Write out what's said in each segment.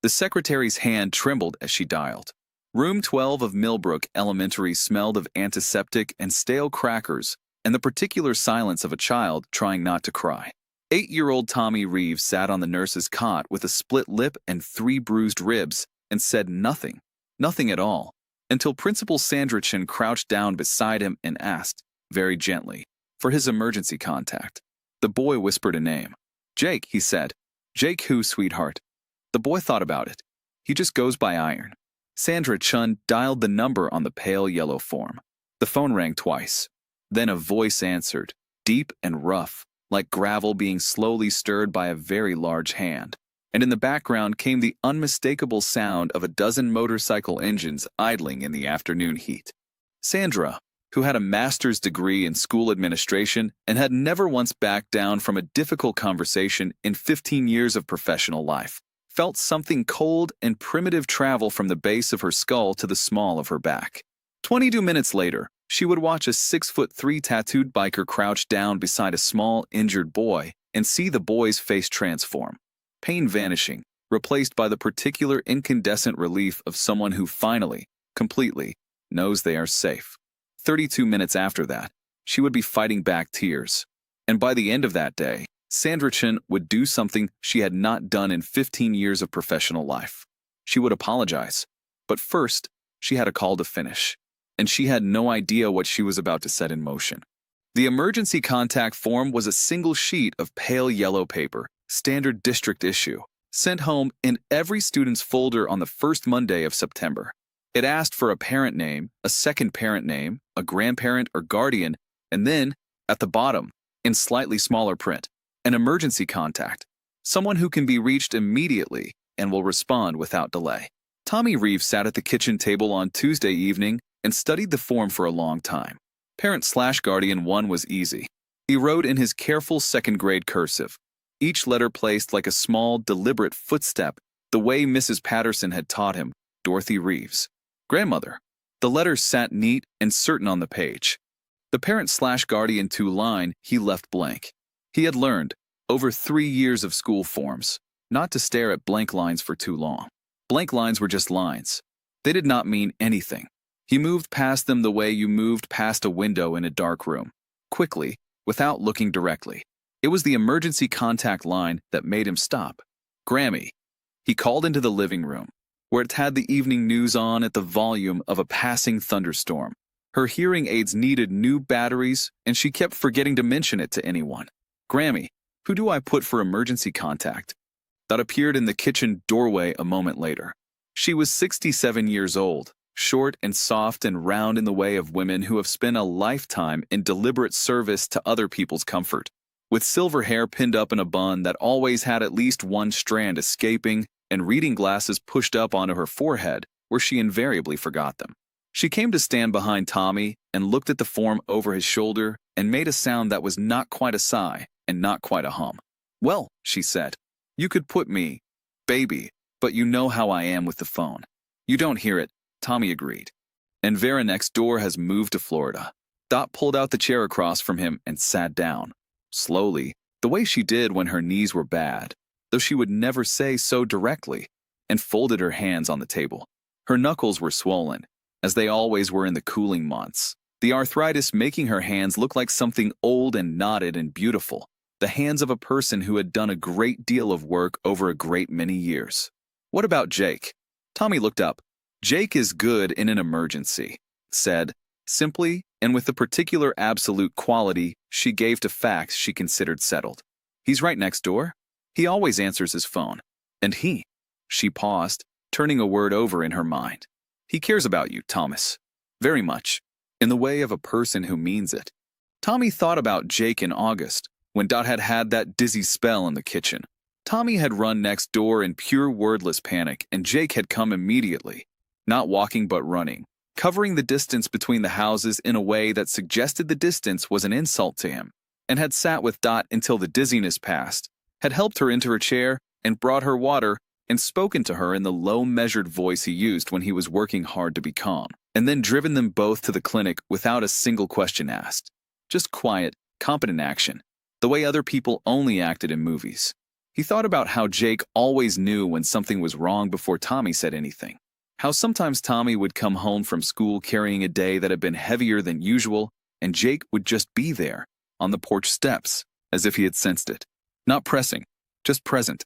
The secretary's hand trembled as she dialed. Room 12 of Millbrook Elementary smelled of antiseptic and stale crackers and the particular silence of a child trying not to cry. 8-year-old Tommy Reeves sat on the nurse's cot with a split lip and 3 bruised ribs and said nothing, nothing at all, until Principal Sandrichin crouched down beside him and asked, very gently, for his emergency contact. The boy whispered a name. "Jake," he said. "Jake who, sweetheart?" The boy thought about it. "He just goes by Iron." Sandra Chun dialed the number on the pale yellow form. The phone rang twice. Then a voice answered, deep and rough, like gravel being slowly stirred by a very large hand. And in the background came the unmistakable sound of a dozen motorcycle engines idling in the afternoon heat. Sandra, who had a master's degree in school administration and had never once backed down from a difficult conversation in 15 years of professional life, felt something cold and primitive travel from the base of her skull to the small of her back. 22 minutes later, she would watch a 6'3" tattooed biker crouch down beside a small, injured boy and see the boy's face transform. Pain vanishing, replaced by the particular incandescent relief of someone who finally, completely, knows they are safe. 32 minutes after that, she would be fighting back tears. And by the end of that day, Sandrichin would do something she had not done in 15 years of professional life. She would apologize. But first, she had a call to finish. And she had no idea what she was about to set in motion. The emergency contact form was a single sheet of pale yellow paper, standard district issue, sent home in every student's folder on the first Monday of September. It asked for a parent name, a second parent name, a grandparent or guardian, and then, at the bottom, in slightly smaller print, an emergency contact, someone who can be reached immediately and will respond without delay. Tommy Reeves sat at the kitchen table on Tuesday evening and studied the form for a long time. Parent/Guardian 1 was easy. He wrote in his careful second-grade cursive, each letter placed like a small, deliberate footstep, the way Mrs. Patterson had taught him, Dorothy Reeves. Grandmother. The letters sat neat and certain on the page. The Parent/Guardian 2 line he left blank. He had learned, over 3 years of school forms, not to stare at blank lines for too long. Blank lines were just lines. They did not mean anything. He moved past them the way you moved past a window in a dark room, quickly, without looking directly. It was the emergency contact line that made him stop. Grammy. He called into the living room, where it had the evening news on at the volume of a passing thunderstorm. Her hearing aids needed new batteries, and she kept forgetting to mention it to anyone. Grammy, who do I put for emergency contact? That appeared in the kitchen doorway a moment later. She was 67 years old, short and soft and round in the way of women who have spent a lifetime in deliberate service to other people's comfort, with silver hair pinned up in a bun that always had at least one strand escaping and reading glasses pushed up onto her forehead where she invariably forgot them. She came to stand behind Tommy and looked at the form over his shoulder and made a sound that was not quite a sigh and not quite a hum. "Well," she said, "you could put me, baby, but you know how I am with the phone." "You don't hear it," Tommy agreed. "And Vera next door has moved to Florida." Dot pulled out the chair across from him and sat down, slowly, the way she did when her knees were bad, though she would never say so directly, and folded her hands on the table. Her knuckles were swollen, as they always were in the cooling months, the arthritis making her hands look like something old and knotted and beautiful, the hands of a person who had done a great deal of work over a great many years. "What about Jake?" Tommy looked up. "Jake is good in an emergency," said, simply and with the particular absolute quality she gave to facts she considered settled. "He's right next door. He always answers his phone. And he," she paused, turning a word over in her mind, "he cares about you, Thomas. Very much. In the way of a person who means it." Tommy thought about Jake in August, when Dot had had that dizzy spell in the kitchen. Tommy had run next door in pure wordless panic, and Jake had come immediately, not walking but running, covering the distance between the houses in a way that suggested the distance was an insult to him, and had sat with Dot until the dizziness passed, had helped her into her chair and brought her water and spoken to her in the low measured voice he used when he was working hard to be calm, and then driven them both to the clinic without a single question asked. Just quiet, competent action, the way other people only acted in movies. He thought about how Jake always knew when something was wrong before Tommy said anything. How sometimes Tommy would come home from school carrying a day that had been heavier than usual, and Jake would just be there, on the porch steps, as if he had sensed it. Not pressing, just present.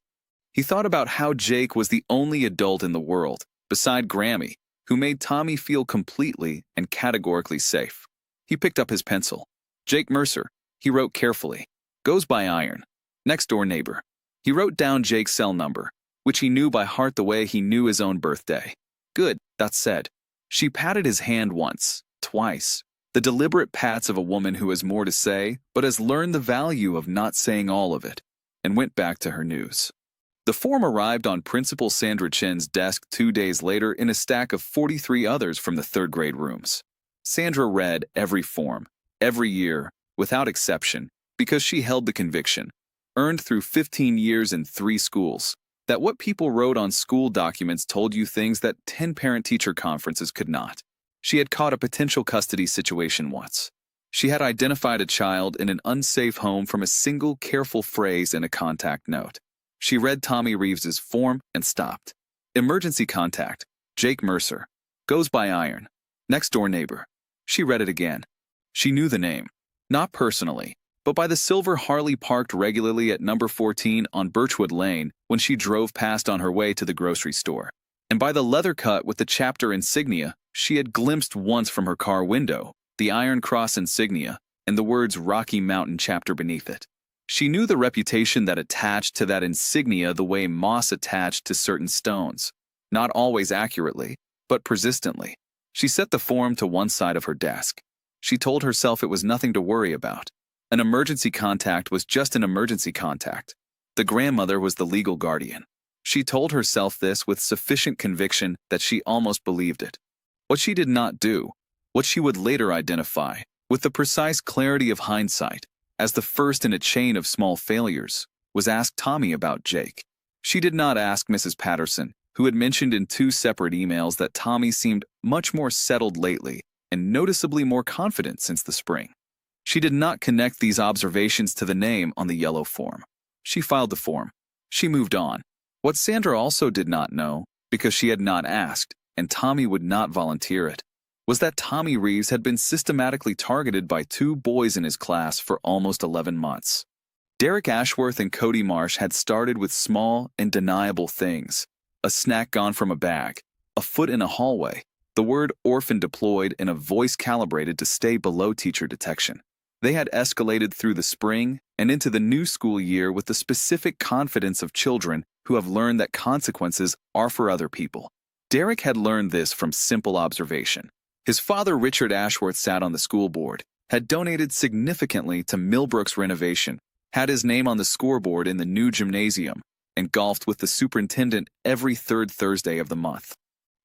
He thought about how Jake was the only adult in the world, beside Grammy, who made Tommy feel completely and categorically safe. He picked up his pencil. Jake Mercer, he wrote carefully. Goes by Iron. Next door neighbor. He wrote down Jake's cell number, which he knew by heart the way he knew his own birthday. Good, that said. She patted his hand once, twice. The deliberate pats of a woman who has more to say, but has learned the value of not saying all of it, and went back to her news. The form arrived on Principal Sandra Chen's desk 2 days later in a stack of 43 others from the third-grade rooms. Sandra read every form, every year, without exception, because she held the conviction, earned through 15 years in 3 schools, that what people wrote on school documents told you things that 10 parent-teacher conferences could not. She had caught a potential custody situation once. She had identified a child in an unsafe home from a single careful phrase in a contact note. She read Tommy Reeves's form and stopped. Emergency contact, Jake Mercer. Goes by Iron. Next door neighbor. She read it again. She knew the name. Not personally, but by the silver Harley parked regularly at number 14 on Birchwood Lane when she drove past on her way to the grocery store. And by the leather cut with the chapter insignia she had glimpsed once from her car window, the Iron Cross insignia, and the words Rocky Mountain chapter beneath it. She knew the reputation that attached to that insignia the way moss attached to certain stones, not always accurately, but persistently. She set the form to one side of her desk. She told herself it was nothing to worry about. An emergency contact was just an emergency contact. The grandmother was the legal guardian. She told herself this with sufficient conviction that she almost believed it. What she did not do, what she would later identify, with the precise clarity of hindsight, as the first in a chain of small failures, was ask Tommy about Jake. She did not ask Mrs. Patterson, who had mentioned in 2 separate emails that Tommy seemed much more settled lately and noticeably more confident since the spring. She did not connect these observations to the name on the yellow form. She filed the form. She moved on. What Sandra also did not know, because she had not asked, and Tommy would not volunteer it, was that Tommy Reeves had been systematically targeted by 2 boys in his class for almost 11 months. Derek Ashworth and Cody Marsh had started with small and deniable things. A snack gone from a bag, a foot in a hallway, the word orphan deployed and a voice calibrated to stay below teacher detection. They had escalated through the spring and into the new school year with the specific confidence of children who have learned that consequences are for other people. Derek had learned this from simple observation. His father, Richard Ashworth, sat on the school board, had donated significantly to Millbrook's renovation, had his name on the scoreboard in the new gymnasium, and golfed with the superintendent every 3rd Thursday of the month.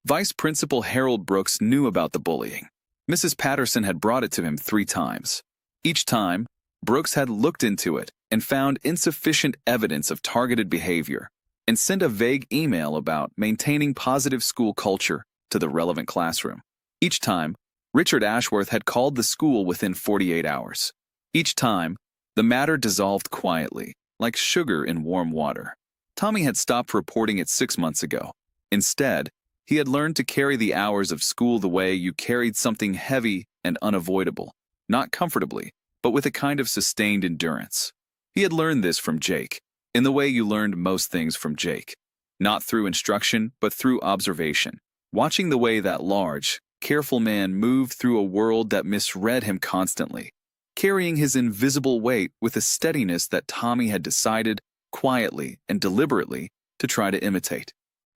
Vice Principal Harold Brooks knew about the bullying. Mrs. Patterson had brought it to him 3 times. Each time, Brooks had looked into it and found insufficient evidence of targeted behavior and sent a vague email about maintaining positive school culture to the relevant classroom. Each time, Richard Ashworth had called the school within 48 hours. Each time, the matter dissolved quietly, like sugar in warm water. Tommy had stopped reporting it 6 months ago. Instead, he had learned to carry the hours of school the way you carried something heavy and unavoidable, not comfortably, but with a kind of sustained endurance. He had learned this from Jake, in the way you learned most things from Jake. Not through instruction, but through observation. Watching the way that large, careful man moved through a world that misread him constantly, carrying his invisible weight with a steadiness that Tommy had decided, quietly and deliberately, to try to imitate.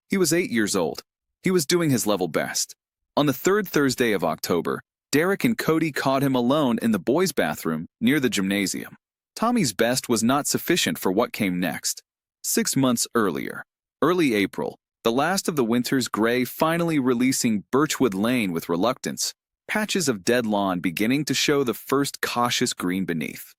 He was 8 years old. He was doing his level best. On the 3rd Thursday of October, Derek and Cody caught him alone in the boys' bathroom near the gymnasium. Tommy's best was not sufficient for what came next. 6 months earlier, early April, the last of the winter's gray finally releasing Birchwood Lane with reluctance, patches of dead lawn beginning to show the first cautious green beneath.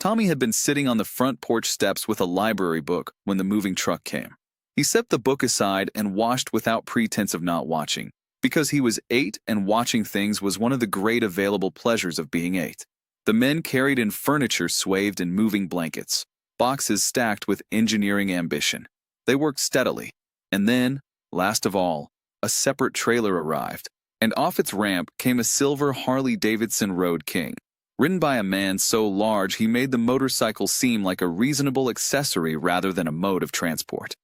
Tommy had been sitting on the front porch steps with a library book when the moving truck came. He set the book aside and watched without pretense of not watching, because he was 8 and watching things was one of the great available pleasures of being 8. The men carried in furniture swathed in moving blankets. boxes stacked with engineering ambition. They worked steadily. And then, last of all, a separate trailer arrived, and off its ramp came a silver Harley-Davidson Road King, ridden by a man so large he made the motorcycle seem like a reasonable accessory rather than a mode of transport.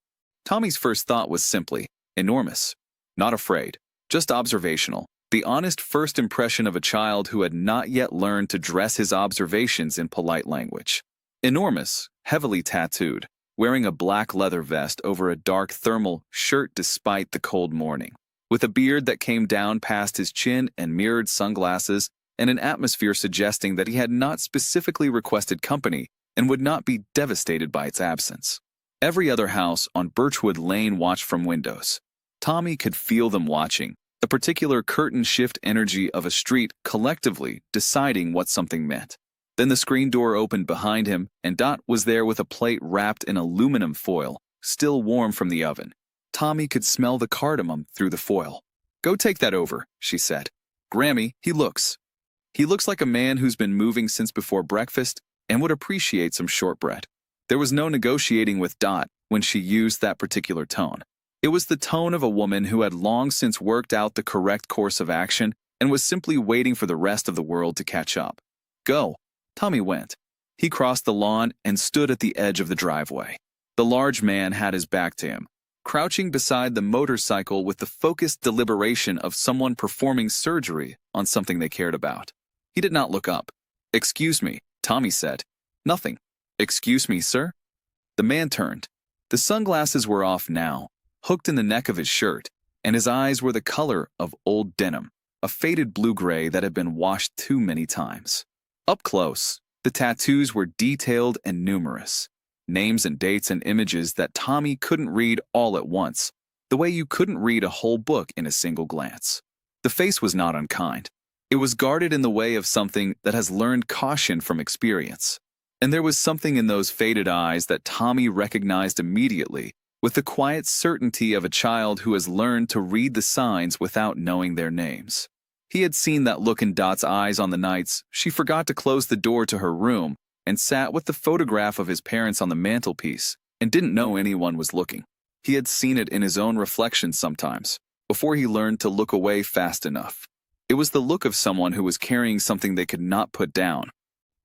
Tommy's first thought was simply, enormous. Not afraid, just observational, the honest first impression of a child who had not yet learned to dress his observations in polite language. Enormous, heavily tattooed, wearing a black leather vest over a dark thermal shirt despite the cold morning, with a beard that came down past his chin and mirrored sunglasses, and an atmosphere suggesting that he had not specifically requested company and would not be devastated by its absence. Every other house on Birchwood Lane watched from windows. Tommy could feel them watching, the particular curtain shift energy of a street collectively deciding what something meant. Then the screen door opened behind him, and Dot was there with a plate wrapped in aluminum foil, still warm from the oven. Tommy could smell the cardamom through the foil. "Go take that over," she said. "Grammy, he looks like a man who's been moving since before breakfast and would appreciate some shortbread." There was no negotiating with Dot when she used that particular tone. It was the tone of a woman who had long since worked out the correct course of action and was simply waiting for the rest of the world to catch up. "Go." Tommy went. He crossed the lawn and stood at the edge of the driveway. The large man had his back to him, crouching beside the motorcycle with the focused deliberation of someone performing surgery on something they cared about. He did not look up. "Excuse me," Tommy said. "Nothing." "Excuse me, sir?" The man turned. The sunglasses were off now, hooked in the neck of his shirt, and his eyes were the color of old denim, a faded blue-gray that had been washed too many times. Up close, the tattoos were detailed and numerous. Names and dates and images that Tommy couldn't read all at once, the way you couldn't read a whole book in a single glance. The face was not unkind. It was guarded in the way of something that has learned caution from experience. And there was something in those faded eyes that Tommy recognized immediately, with the quiet certainty of a child who has learned to read the signs without knowing their names. He had seen that look in Dot's eyes on the nights she forgot to close the door to her room and sat with the photograph of his parents on the mantelpiece and didn't know anyone was looking. He had seen it in his own reflection sometimes, before he learned to look away fast enough. It was the look of someone who was carrying something they could not put down.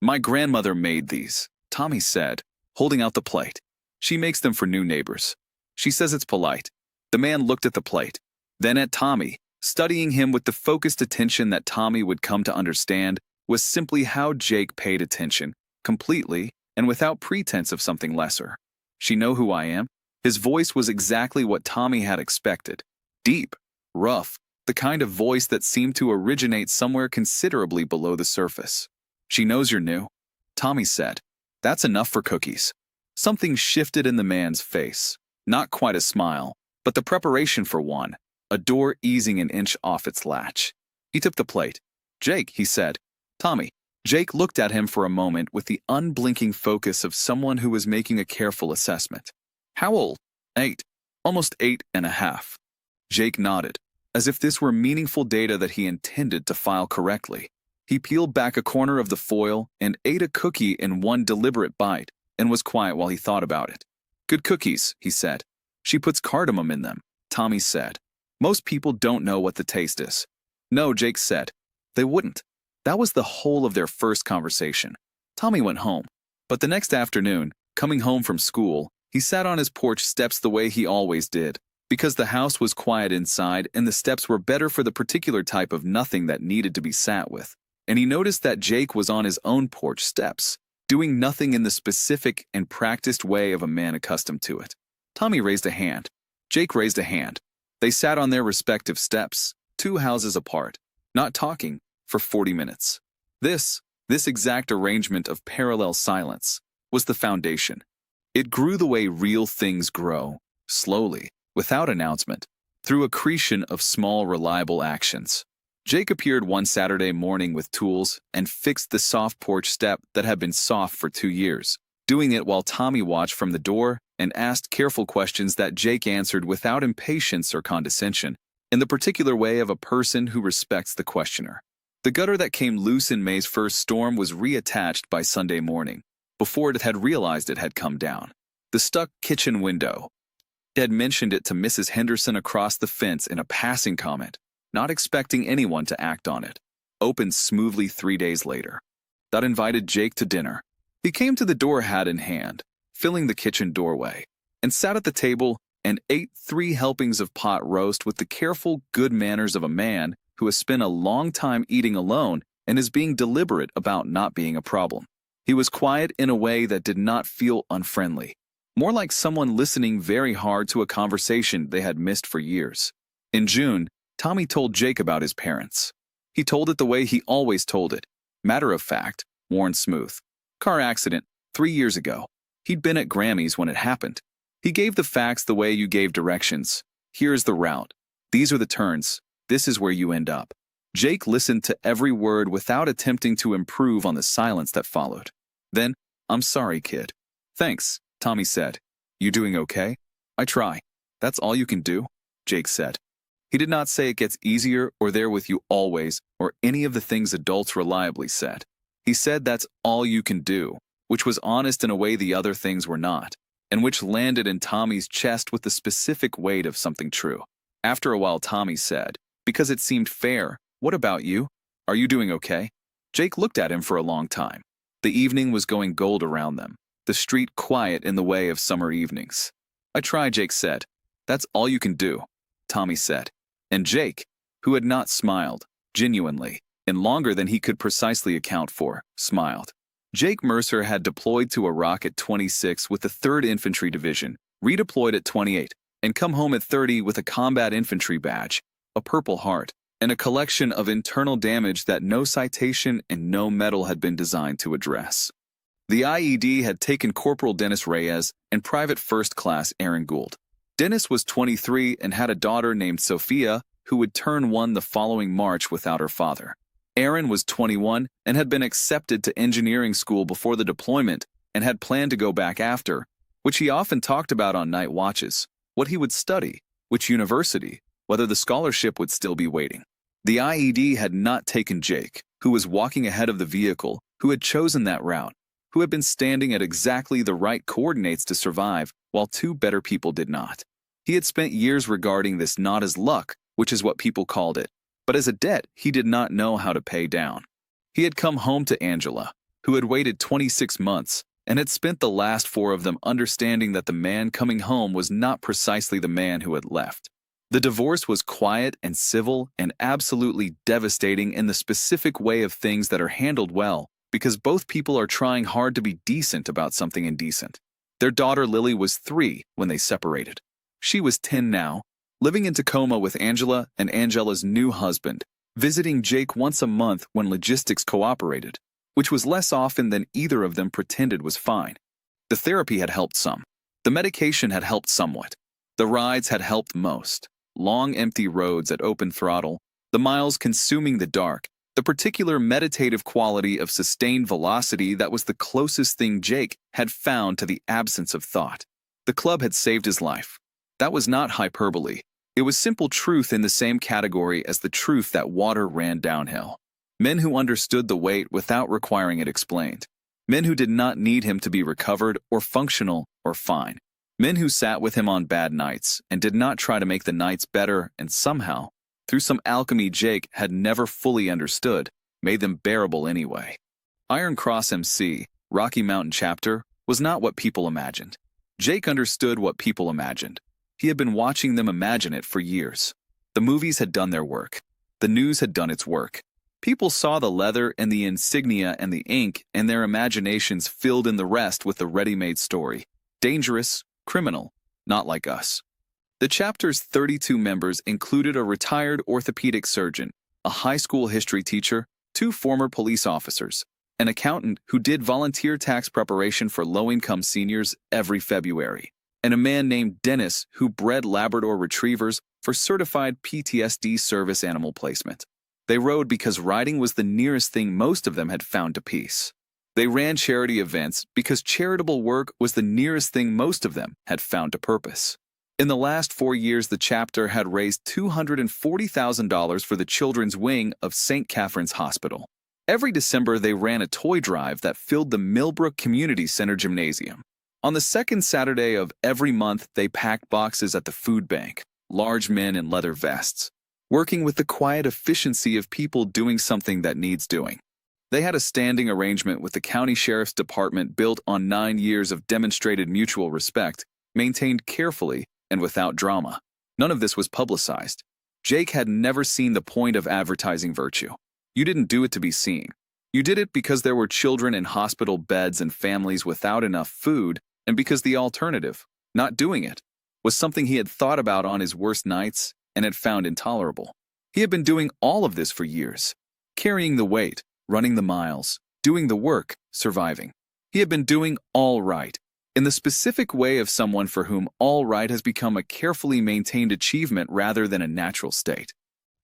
"My grandmother made these," Tommy said, holding out the plate. "She makes them for new neighbors. She says it's polite." The man looked at the plate, then at Tommy, studying him with the focused attention that Tommy would come to understand was simply how Jake paid attention, completely and without pretense of something lesser. "She know who I am?" His voice was exactly what Tommy had expected. Deep, rough, the kind of voice that seemed to originate somewhere considerably below the surface. "She knows you're new," Tommy said. "That's enough for cookies." Something shifted in the man's face. Not quite a smile, but the preparation for one, a door easing an inch off its latch. He took the plate. "Jake," he said. "Tommy." Jake looked at him for a moment with the unblinking focus of someone who was making a careful assessment. "How old?" "8. Almost 8.5. Jake nodded, as if this were meaningful data that he intended to file correctly. He peeled back a corner of the foil and ate a cookie in one deliberate bite and was quiet while he thought about it. "Good cookies," he said. "She puts cardamom in them," Tommy said. "Most people don't know what the taste is." "No," Jake said. "They wouldn't." That was the whole of their first conversation. Tommy went home. But the next afternoon, coming home from school, he sat on his porch steps the way he always did, because the house was quiet inside and the steps were better for the particular type of nothing that needed to be sat with. And he noticed that Jake was on his own porch steps, doing nothing in the specific and practiced way of a man accustomed to it. Tommy raised a hand. Jake raised a hand. They sat on their respective steps, 2 houses apart, not talking, for 40 minutes. This exact arrangement of parallel silence was the foundation. It grew the way real things grow, slowly, without announcement, through accretion of small, reliable actions. Jake appeared one Saturday morning with tools and fixed the soft porch step that had been soft for 2 years, doing it while Tommy watched from the door and asked careful questions that Jake answered without impatience or condescension, in the particular way of a person who respects the questioner. The gutter that came loose in May's first storm was reattached by Sunday morning. before it had realized it had come down. The stuck kitchen window. It had mentioned it to Mrs. Henderson across the fence in a passing comment, not expecting anyone to act on it. Opened smoothly 3 days later. That invited Jake to dinner. He came to the door hat in hand, filling the kitchen doorway, and sat at the table and ate 3 helpings of pot roast with the careful, good manners of a man who has spent a long time eating alone and is being deliberate about not being a problem. He was quiet in a way that did not feel unfriendly, more like someone listening very hard to a conversation they had missed for years. In June, Tommy told Jake about his parents. He told it the way he always told it, matter of fact, worn smooth. Car accident, 3 years ago. He'd been at Grammy's when it happened. He gave the facts the way you gave directions. Here's the route. These are the turns. This is where you end up. Jake listened to every word without attempting to improve on the silence that followed. Then, "I'm sorry, kid." "Thanks," Tommy said. "You doing okay?" "I try." "That's all you can do?" Jake said. He did not say it gets easier or there with you always or any of the things adults reliably said. He said that's all you can do, which was honest in a way the other things were not, and which landed in Tommy's chest with the specific weight of something true. After a while, Tommy said, because it seemed fair, "What about you? Are you doing okay?" Jake looked at him for a long time. The evening was going gold around them, the street quiet in the way of summer evenings. "I try," Jake said. "That's all you can do," Tommy said. And Jake, who had not smiled, genuinely, in longer than he could precisely account for, smiled. Jake Mercer had deployed to Iraq at 26 with the 3rd Infantry Division, redeployed at 28, and come home at 30 with a combat infantry badge, a Purple Heart, and a collection of internal damage that no citation and no medal had been designed to address. The IED had taken Corporal Dennis Reyes and Private First Class Aaron Gould. Dennis was 23 and had a daughter named Sophia, who would turn 1 the following March without her father. Aaron was 21 and had been accepted to engineering school before the deployment and had planned to go back after, which he often talked about on night watches, what he would study, which university, whether the scholarship would still be waiting. The IED had not taken Jake, who was walking ahead of the vehicle, who had chosen that route, who had been standing at exactly the right coordinates to survive, while 2 better people did not. He had spent years regarding this not as luck, which is what people called it, but as a debt he did not know how to pay down. He had come home to Angela, who had waited 26 months, and had spent the last 4 of them understanding that the man coming home was not precisely the man who had left. The divorce was quiet and civil and absolutely devastating in the specific way of things that are handled well, because both people are trying hard to be decent about something indecent. Their daughter Lily was 3 when they separated. She was 10 now, living in Tacoma with Angela and Angela's new husband, visiting Jake once a month when logistics cooperated, which was less often than either of them pretended was fine. The therapy had helped some. The medication had helped somewhat. The rides had helped most. Long empty roads at open throttle, the miles consuming the dark, the particular meditative quality of sustained velocity that was the closest thing Jake had found to the absence of thought. The club had saved his life. That was not hyperbole. It was simple truth in the same category as the truth that water ran downhill. Men who understood the weight without requiring it explained. Men who did not need him to be recovered or functional or fine. Men who sat with him on bad nights and did not try to make the nights better and somehow, through some alchemy Jake had never fully understood, made them bearable anyway. Iron Cross MC, Rocky Mountain Chapter, was not what people imagined. Jake understood what people imagined. He had been watching them imagine it for years. The movies had done their work. The news had done its work. People saw the leather and the insignia and the ink, and their imaginations filled in the rest with the ready-made story. Dangerous, criminal, not like us. The chapter's 32 members included a retired orthopedic surgeon, a high school history teacher, 2 former police officers, an accountant who did volunteer tax preparation for low-income seniors every February, and a man named Dennis who bred Labrador retrievers for certified PTSD service animal placement. They rode because riding was the nearest thing most of them had found to peace. They ran charity events because charitable work was the nearest thing most of them had found to purpose. In the last 4 years, the chapter had raised $240,000 for the children's wing of St. Catherine's Hospital. Every December, they ran a toy drive that filled the Millbrook Community Center gymnasium. On the second Saturday of every month, they packed boxes at the food bank, large men in leather vests, working with the quiet efficiency of people doing something that needs doing. They had a standing arrangement with the county sheriff's department built on 9 years of demonstrated mutual respect, maintained carefully and without drama. None of this was publicized. Jake had never seen the point of advertising virtue. You didn't do it to be seen. You did it because there were children in hospital beds and families without enough food, and because the alternative, not doing it, was something he had thought about on his worst nights and had found intolerable. He had been doing all of this for years, carrying the weight, running the miles, doing the work, surviving. He had been doing all right, in the specific way of someone for whom all right has become a carefully maintained achievement rather than a natural state.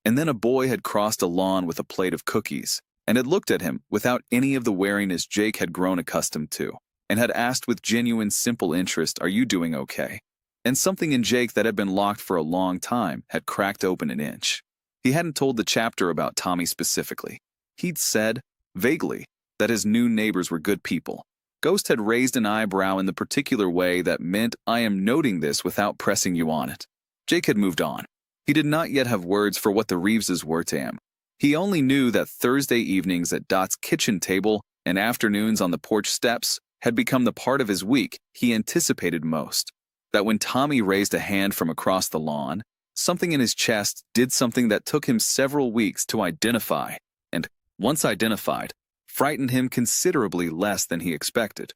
And then a boy had crossed a lawn with a plate of cookies and had looked at him without any of the wariness Jake had grown accustomed to, and had asked with genuine, simple interest, "Are you doing okay?" And something in Jake that had been locked for a long time had cracked open an inch. He hadn't told the chapter about Tommy specifically. He'd said, vaguely, that his new neighbors were good people. Ghost had raised an eyebrow in the particular way that meant, "I am noting this without pressing you on it." Jake had moved on. He did not yet have words for what the Reeveses were to him. He only knew that Thursday evenings at Dot's kitchen table and afternoons on the porch steps had become the part of his week he anticipated most. That when Tommy raised a hand from across the lawn, something in his chest did something that took him several weeks to identify, and, once identified, frightened him considerably less than he expected.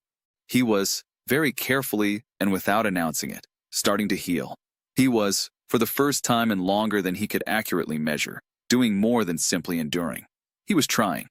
He was, very carefully and without announcing it, starting to heal. He was, for the first time and longer than he could accurately measure, doing more than simply enduring. He was trying.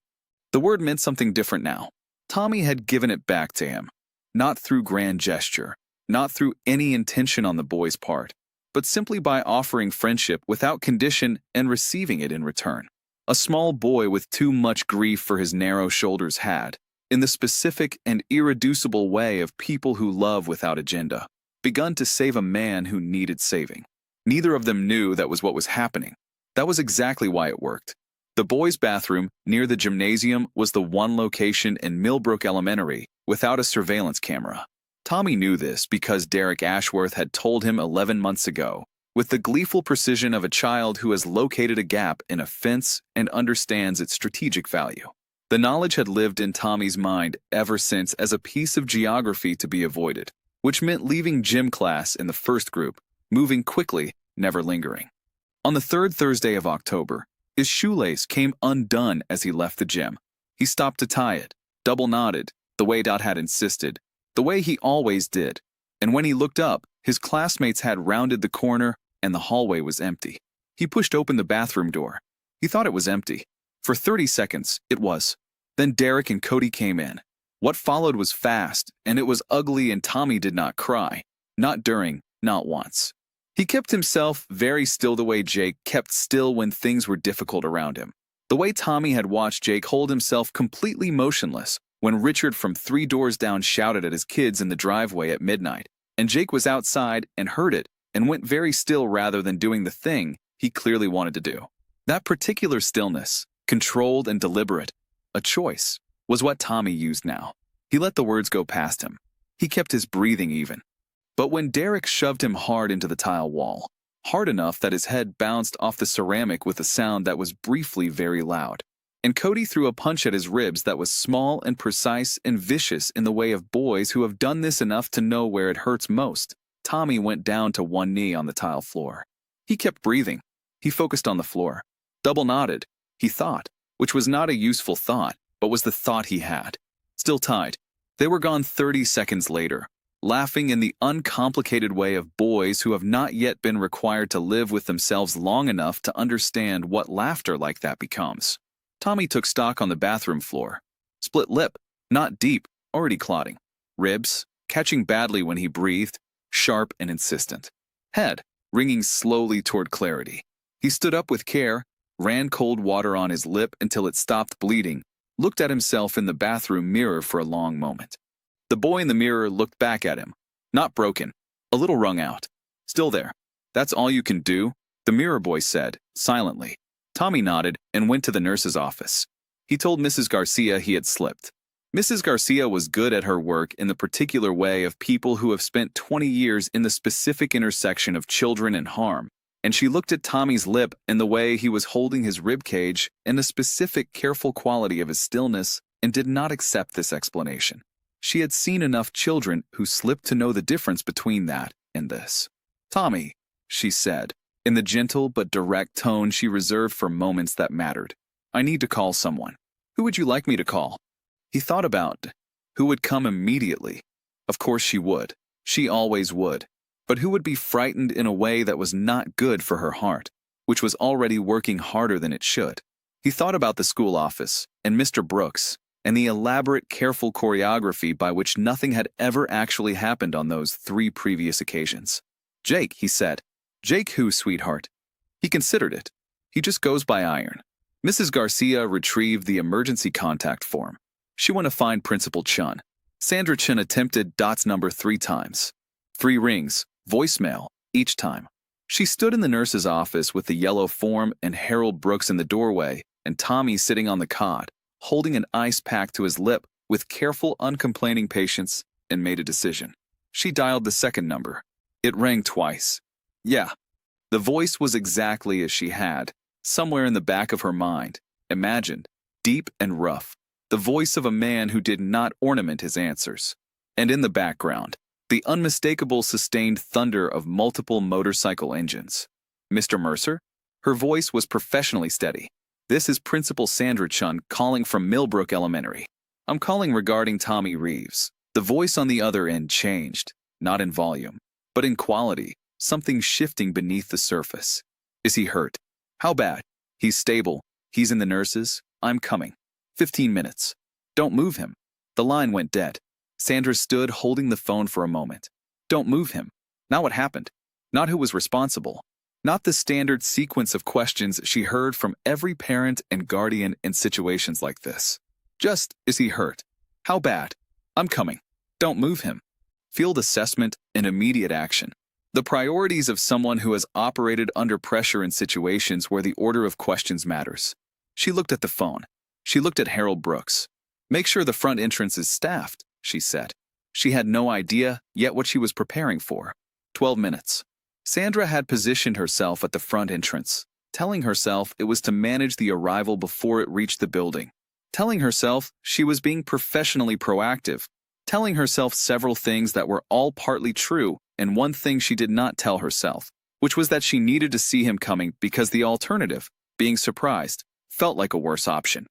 The word meant something different now. Tommy had given it back to him, not through grand gesture, not through any intention on the boy's part, but simply by offering friendship without condition and receiving it in return. A small boy with too much grief for his narrow shoulders had, in the specific and irreducible way of people who love without agenda, begun to save a man who needed saving. Neither of them knew that was what was happening. That was exactly why it worked. The boys' bathroom near the gymnasium was the one location in Millbrook Elementary without a surveillance camera. Tommy knew this because Derek Ashworth had told him 11 months ago, with the gleeful precision of a child who has located a gap in a fence and understands its strategic value. The knowledge had lived in Tommy's mind ever since as a piece of geography to be avoided, which meant leaving gym class in the first group, moving quickly, never lingering. On the third Thursday of October, his shoelace came undone as he left the gym. He stopped to tie it, double-knotted, the way Dot had insisted, the way he always did, and when he looked up, his classmates had rounded the corner and the hallway was empty. He pushed open the bathroom door. He thought it was empty. For 30 seconds, it was. Then Derek and Cody came in. What followed was fast, and it was ugly, and Tommy did not cry. Not during, not once. He kept himself very still the way Jake kept still when things were difficult around him. The way Tommy had watched Jake hold himself completely motionless when Richard from 3 doors down shouted at his kids in the driveway at midnight, and Jake was outside and heard it and went very still rather than doing the thing he clearly wanted to do. That particular stillness, controlled and deliberate, a choice, was what Tommy used now. He let the words go past him. He kept his breathing even. But when Derek shoved him hard into the tile wall, hard enough that his head bounced off the ceramic with a sound that was briefly very loud, and Cody threw a punch at his ribs that was small and precise and vicious in the way of boys who have done this enough to know where it hurts most, Tommy went down to one knee on the tile floor. He kept breathing. He focused on the floor. Double-knotted, he thought, which was not a useful thought, but was the thought he had. Still tied. They were gone 30 seconds later, laughing in the uncomplicated way of boys who have not yet been required to live with themselves long enough to understand what laughter like that becomes. Tommy took stock on the bathroom floor. Split lip, not deep, already clotting. Ribs, catching badly when he breathed, sharp and insistent. Head, ringing slowly toward clarity. He stood up with care, ran cold water on his lip until it stopped bleeding, looked at himself in the bathroom mirror for a long moment. The boy in the mirror looked back at him. Not broken, a little wrung out. Still there. "That's all you can do?" the mirror boy said, silently. Tommy nodded and went to the nurse's office. He told Mrs. Garcia he had slipped. Mrs. Garcia was good at her work in the particular way of people who have spent 20 years in the specific intersection of children and harm, and she looked at Tommy's lip and the way he was holding his rib cage and the specific careful quality of his stillness and did not accept this explanation. She had seen enough children who slipped to know the difference between that and this. "Tommy," she said, in the gentle but direct tone she reserved for moments that mattered. "I need to call someone. Who would you like me to call?" He thought about who would come immediately. Of course she would. She always would. But who would be frightened in a way that was not good for her heart, which was already working harder than it should? He thought about the school office, and Mr. Brooks, and the elaborate, careful choreography by which nothing had ever actually happened on those 3 previous occasions. "Jake," he said. "Jake who, sweetheart?" He considered it. "He just goes by Iron." Mrs. Garcia retrieved the emergency contact form. She went to find Principal Chun. Sandra Chun attempted Dot's number 3 times. 3 rings, voicemail, each time. She stood in the nurse's office with the yellow form and Harold Brooks in the doorway and Tommy sitting on the cot, holding an ice pack to his lip with careful, uncomplaining patience, and made a decision. She dialed the second number. It rang twice. Yeah. The voice was exactly as she had, somewhere in the back of her mind, imagined, deep and rough. The voice of a man who did not ornament his answers. And in the background, the unmistakable sustained thunder of multiple motorcycle engines. "Mr. Mercer?" Her voice was professionally steady. "This is Principal Sandra Chun calling from Millbrook Elementary. I'm calling regarding Tommy Reeves." The voice on the other end changed, not in volume, but in quality, something shifting beneath the surface. "Is he hurt?" "How bad?" "He's stable. He's in the nurses. I'm coming. 15 minutes. Don't move him." The line went dead. Sandra stood holding the phone for a moment. Don't move him. Not what happened. Not who was responsible. Not the standard sequence of questions she heard from every parent and guardian in situations like this. Just, is he hurt? How bad? I'm coming. Don't move him. Field assessment and immediate action. The priorities of someone who has operated under pressure in situations where the order of questions matters. She looked at the phone. She looked at Harold Brooks. "Make sure the front entrance is staffed," she said. She had no idea yet what she was preparing for. 12 minutes. Sandra had positioned herself at the front entrance, telling herself it was to manage the arrival before it reached the building, telling herself she was being professionally proactive, telling herself several things that were all partly true and one thing she did not tell herself, which was that she needed to see him coming because the alternative, being surprised, felt like a worse option.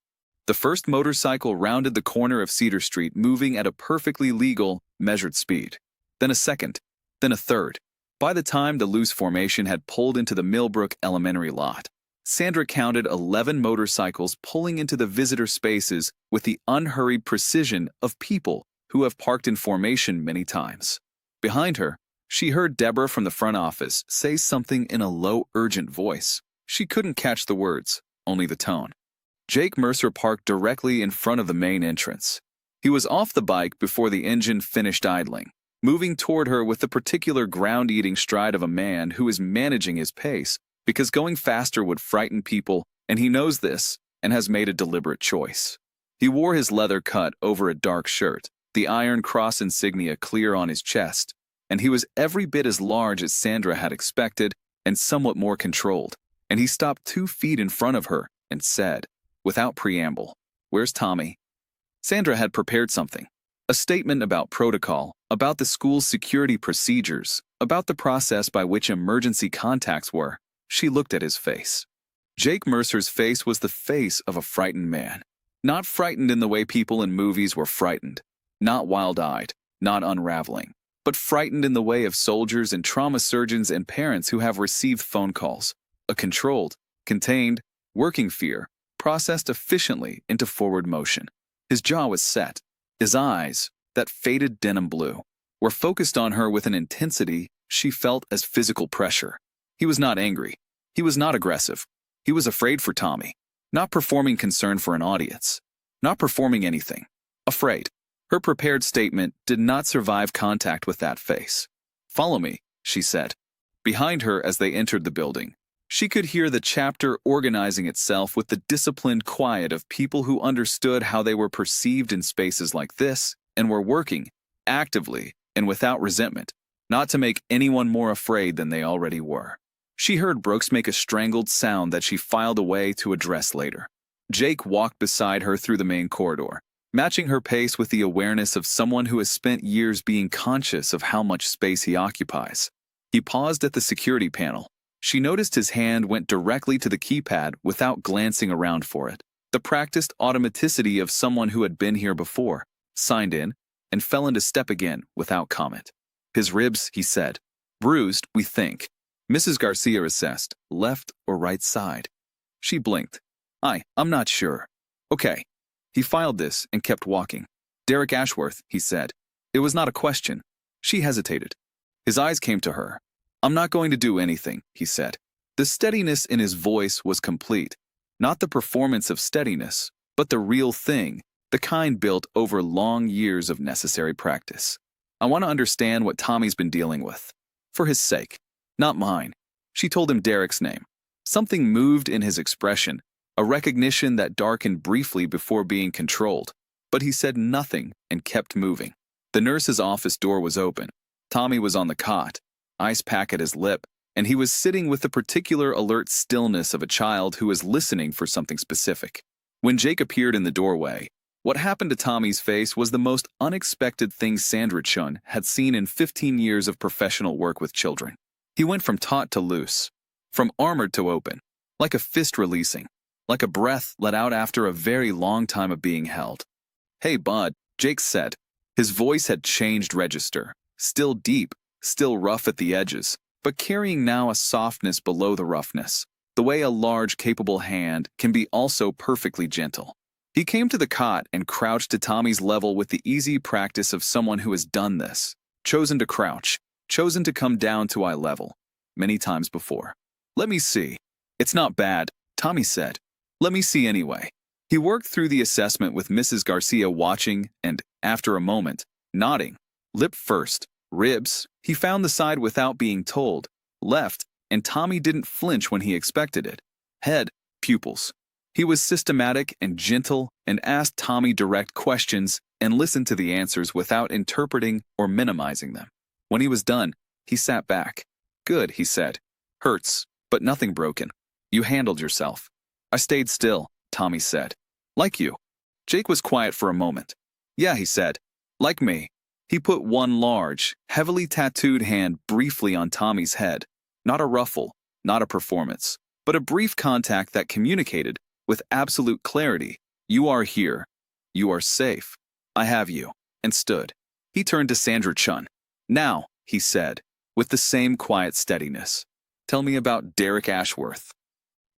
The first motorcycle rounded the corner of Cedar Street, moving at a perfectly legal, measured speed. Then a second. Then a third. By the time the loose formation had pulled into the Millbrook Elementary lot, Sandra counted 11 motorcycles pulling into the visitor spaces with the unhurried precision of people who have parked in formation many times. Behind her, she heard Deborah from the front office say something in a low, urgent voice. She couldn't catch the words, only the tone. Jake Mercer parked directly in front of the main entrance. He was off the bike before the engine finished idling, moving toward her with the particular ground-eating stride of a man who is managing his pace because going faster would frighten people, and he knows this and has made a deliberate choice. He wore his leather cut over a dark shirt, the Iron Cross insignia clear on his chest, and he was every bit as large as Sandra had expected and somewhat more controlled, and he stopped 2 feet in front of her and said, without preamble, "Where's Tommy?" Sandra had prepared something. A statement about protocol, about the school's security procedures, about the process by which emergency contacts were. She looked at his face. Jake Mercer's face was the face of a frightened man. Not frightened in the way people in movies were frightened. Not wild-eyed, not unraveling, but frightened in the way of soldiers and trauma surgeons and parents who have received phone calls. A controlled, contained, working fear, processed efficiently into forward motion. His jaw was set. His eyes, that faded denim blue, were focused on her with an intensity she felt as physical pressure. He was not angry. He was not aggressive. He was afraid for Tommy. Not performing concern for an audience. Not performing anything. Afraid. Her prepared statement did not survive contact with that face. "Follow me," she said. Behind her as they entered the building, She could hear the chapter organizing itself with the disciplined quiet of people who understood how they were perceived in spaces like this and were working, actively and without resentment, not to make anyone more afraid than they already were. She heard Brooks make a strangled sound that she filed away to address later. Jake walked beside her through the main corridor, matching her pace with the awareness of someone who has spent years being conscious of how much space he occupies. He paused at the security panel. She noticed his hand went directly to the keypad without glancing around for it. The practiced automaticity of someone who had been here before, signed in, and fell into step again without comment. His ribs, he said. Bruised, we think. Mrs. Garcia assessed, left or right side. She blinked. I'm not sure. Okay. He filed this and kept walking. Derek Ashworth, he said. It was not a question. She hesitated. His eyes came to her. I'm not going to do anything, he said. The steadiness in his voice was complete. Not the performance of steadiness, but the real thing, the kind built over long years of necessary practice. I want to understand what Tommy's been dealing with. For his sake. Not mine. She told him Derek's name. Something moved in his expression, a recognition that darkened briefly before being controlled. But he said nothing and kept moving. The nurse's office door was open. Tommy was on the cot, ice pack at his lip, and he was sitting with the particular alert stillness of a child who is listening for something specific. When Jake appeared in the doorway, what happened to Tommy's face was the most unexpected thing Sandra Chun had seen in 15 years of professional work with children. He went from taut to loose, from armored to open, like a fist releasing, like a breath let out after a very long time of being held. Hey, bud, Jake said. His voice had changed register, still deep, still rough at the edges, but carrying now a softness below the roughness, the way a large, capable hand can be also perfectly gentle. He came to the cot and crouched to Tommy's level with the easy practice of someone who has done this, chosen to crouch, chosen to come down to eye level, many times before. Let me see. It's not bad, Tommy said. Let me see anyway. He worked through the assessment with Mrs. Garcia watching and, after a moment, nodding. Lip first, ribs, he found the side without being told, left, and Tommy didn't flinch when he expected it. Head, pupils. He was systematic and gentle and asked Tommy direct questions and listened to the answers without interpreting or minimizing them. When he was done, he sat back. Good, he said. Hurts, but nothing broken. You handled yourself. I stayed still, Tommy said. Like you. Jake was quiet for a moment. Yeah, he said. Like me. He put one large, heavily tattooed hand briefly on Tommy's head. Not a ruffle, not a performance, but a brief contact that communicated, with absolute clarity, you are here. You are safe. I have you. And stood. He turned to Sandra Chun. Now, he said, with the same quiet steadiness. Tell me about Derek Ashworth.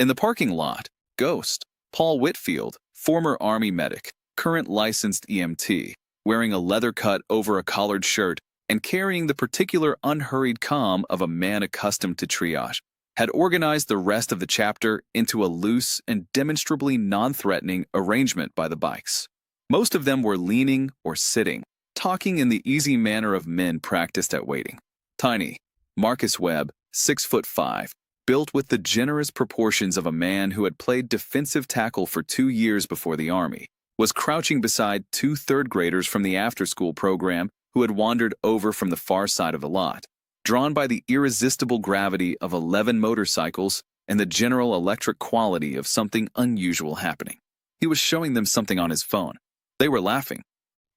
In the parking lot, Ghost, Paul Whitfield, former Army medic, current licensed EMT, wearing a leather cut over a collared shirt and carrying the particular unhurried calm of a man accustomed to triage, had organized the rest of the chapter into a loose and demonstrably non-threatening arrangement by the bikes. Most of them were leaning or sitting, talking in the easy manner of men practiced at waiting. Tiny, Marcus Webb, 6'5", built with the generous proportions of a man who had played defensive tackle for 2 years before the Army, was crouching beside 2 third-graders from the after-school program who had wandered over from the far side of the lot, drawn by the irresistible gravity of 11 motorcycles and the general electric quality of something unusual happening. He was showing them something on his phone. They were laughing.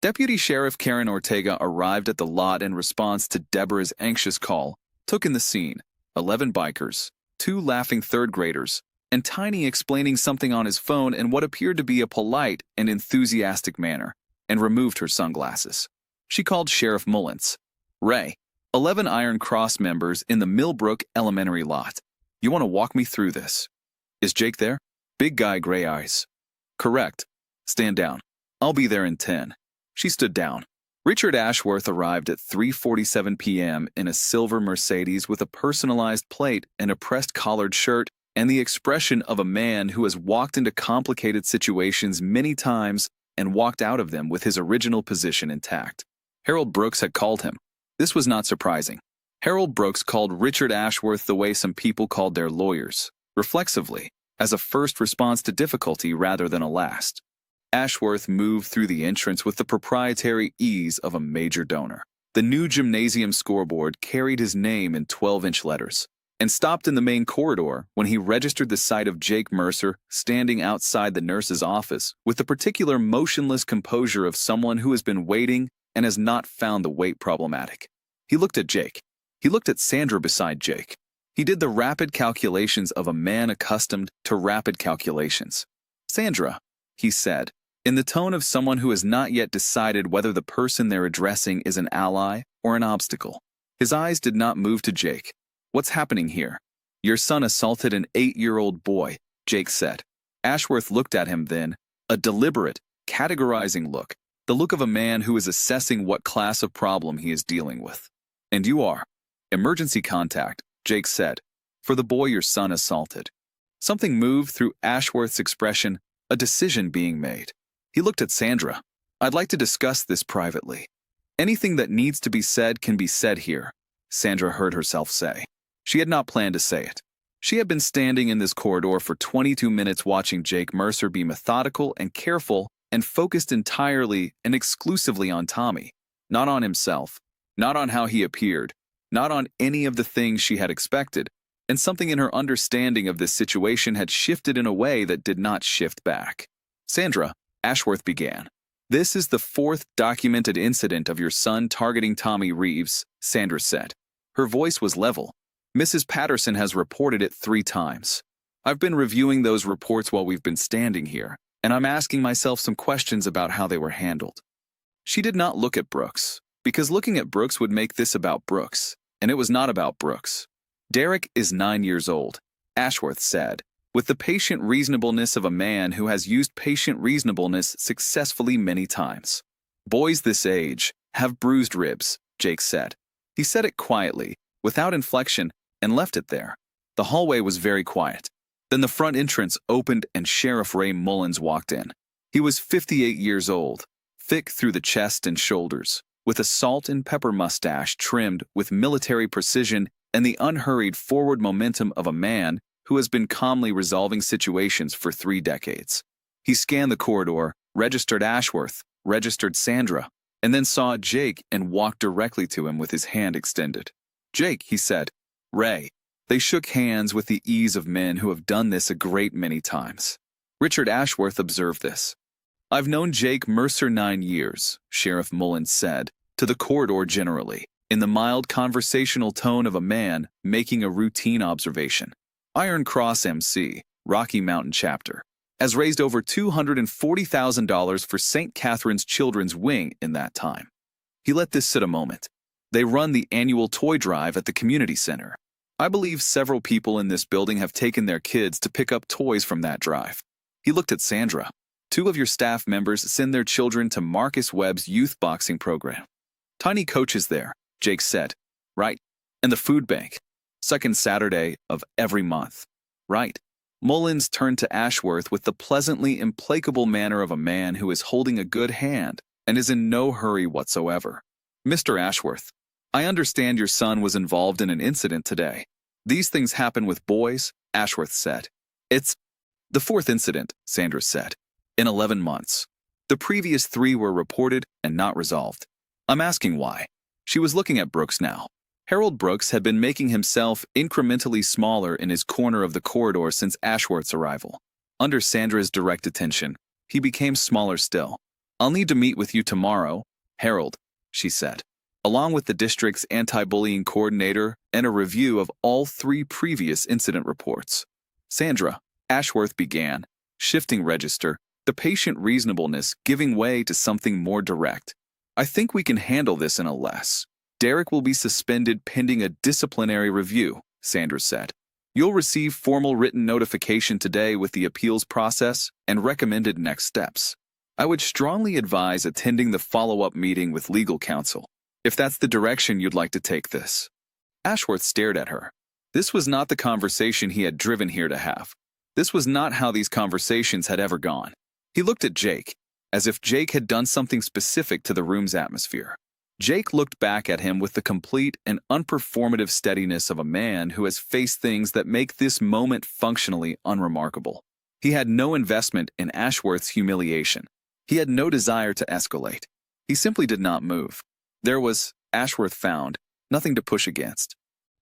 Deputy Sheriff Karen Ortega arrived at the lot in response to Deborah's anxious call, took in the scene, 11 bikers, 2 laughing third-graders, and Tiny explaining something on his phone in what appeared to be a polite and enthusiastic manner, and removed her sunglasses. She called Sheriff Mullins. Ray, 11 Iron Cross members in the Millbrook Elementary lot. You want to walk me through this? Is Jake there? Big guy, gray eyes. Correct. Stand down. I'll be there in 10. She stood down. Richard Ashworth arrived at 3:47 p.m. in a silver Mercedes with a personalized plate and a pressed collared shirt and the expression of a man who has walked into complicated situations many times and walked out of them with his original position intact. Harold Brooks had called him. This was not surprising. Harold Brooks called Richard Ashworth the way some people called their lawyers, reflexively, as a first response to difficulty rather than a last. Ashworth moved through the entrance with the proprietary ease of a major donor. The new gymnasium scoreboard carried his name in 12-inch letters, and stopped in the main corridor when he registered the sight of Jake Mercer standing outside the nurse's office with the particular motionless composure of someone who has been waiting and has not found the wait problematic. He looked at Jake. He looked at Sandra beside Jake. He did the rapid calculations of a man accustomed to rapid calculations. "Sandra," he said, in the tone of someone who has not yet decided whether the person they're addressing is an ally or an obstacle. His eyes did not move to Jake. "What's happening here?" "Your son assaulted an 8-year-old boy," Jake said. Ashworth looked at him then, a deliberate, categorizing look, the look of a man who is assessing what class of problem he is dealing with. "And you are?" "Emergency contact," Jake said, "for the boy your son assaulted." Something moved through Ashworth's expression, a decision being made. He looked at Sandra. "I'd like to discuss this privately." "Anything that needs to be said can be said here," Sandra heard herself say. She had not planned to say it. She had been standing in this corridor for 22 minutes watching Jake Mercer be methodical and careful and focused entirely and exclusively on Tommy, not on himself, not on how he appeared, not on any of the things she had expected, and something in her understanding of this situation had shifted in a way that did not shift back. "Sandra," Ashworth began, "this is the 4th documented incident of your son targeting Tommy Reeves," Sandra said. Her voice was level. "Mrs. Patterson has reported it 3 times. I've been reviewing those reports while we've been standing here, and I'm asking myself some questions about how they were handled." She did not look at Brooks, because looking at Brooks would make this about Brooks, and it was not about Brooks. "Derek is 9 years old," Ashworth said, with the patient reasonableness of a man who has used patient reasonableness successfully many times. "Boys this age have bruised ribs," Jake said. He said it quietly, without inflection, and left it there. The hallway was very quiet. Then the front entrance opened and Sheriff Ray Mullins walked in. He was 58 years old, thick through the chest and shoulders, with a salt and pepper mustache trimmed with military precision and the unhurried forward momentum of a man who has been calmly resolving situations for 3 decades. He scanned the corridor, registered Ashworth, registered Sandra, and then saw Jake and walked directly to him with his hand extended. "Jake," he said. "Ray." They shook hands with the ease of men who have done this a great many times. Richard Ashworth observed this. "I've known Jake Mercer 9 years," Sheriff Mullins said, to the corridor generally, in the mild conversational tone of a man making a routine observation. "Iron Cross MC, Rocky Mountain Chapter, has raised over $240,000 for St. Catherine's Children's Wing in that time." He let this sit a moment. "They run the annual toy drive at the community center. I believe several people in this building have taken their kids to pick up toys from that drive." He looked at Sandra. "2 of your staff members send their children to Marcus Webb's youth boxing program." "Tiny coaches there," Jake said. "Right. And the food bank. 2nd Saturday of every month." "Right." Mullins turned to Ashworth with the pleasantly implacable manner of a man who is holding a good hand and is in no hurry whatsoever. "Mr. Ashworth, I understand your son was involved in an incident today. These things happen with boys," Ashworth said. "It's the 4th incident," Sandra said, "in 11 months. The previous 3 were reported and not resolved. I'm asking why." She was looking at Brooks now. Harold Brooks had been making himself incrementally smaller in his corner of the corridor since Ashworth's arrival. Under Sandra's direct attention, he became smaller still. "I'll need to meet with you tomorrow, Harold," she said, "along with the district's anti-bullying coordinator and a review of all 3 previous incident reports." "Sandra," Ashworth began, shifting register, the patient reasonableness giving way to something more direct. "I think we can handle this in a less. Derek will be suspended pending a disciplinary review," Sandra said. "You'll receive formal written notification today with the appeals process and recommended next steps. I would strongly advise attending the follow-up meeting with legal counsel, if that's the direction you'd like to take this." Ashworth stared at her. This was not the conversation he had driven here to have. This was not how these conversations had ever gone. He looked at Jake, as if Jake had done something specific to the room's atmosphere. Jake looked back at him with the complete and unperformative steadiness of a man who has faced things that make this moment functionally unremarkable. He had no investment in Ashworth's humiliation. He had no desire to escalate. He simply did not move. There was, Ashworth found, nothing to push against.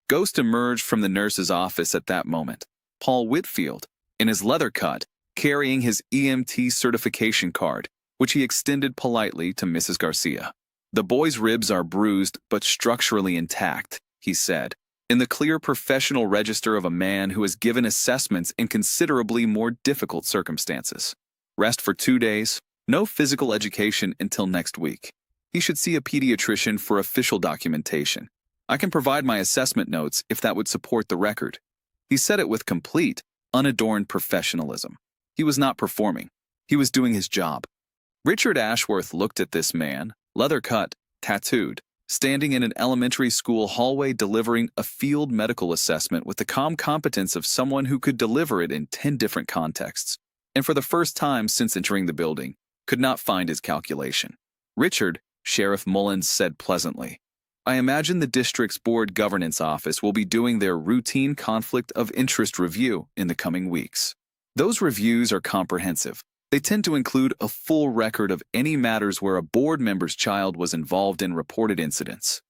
Ghost emerged from the nurse's office at that moment. Paul Whitfield, in his leather cut, carrying his EMT certification card, which he extended politely to Mrs. Garcia. "The boy's ribs are bruised but structurally intact," he said, in the clear professional register of a man who has given assessments in considerably more difficult circumstances. "Rest for 2 days, no physical education until next week. He should see a pediatrician for official documentation. I can provide my assessment notes if that would support the record." He said it with complete, unadorned professionalism. He was not performing. He was doing his job. Richard Ashworth looked at this man, leather cut, tattooed, standing in an elementary school hallway delivering a field medical assessment with the calm competence of someone who could deliver it in 10 different contexts, and for the first time since entering the building, could not find his calculation. "Richard," Sheriff Mullins said pleasantly, "I imagine the district's board governance office will be doing their routine conflict of interest review in the coming weeks. Those reviews are comprehensive. They tend to include a full record of any matters where a board member's child was involved in reported incidents."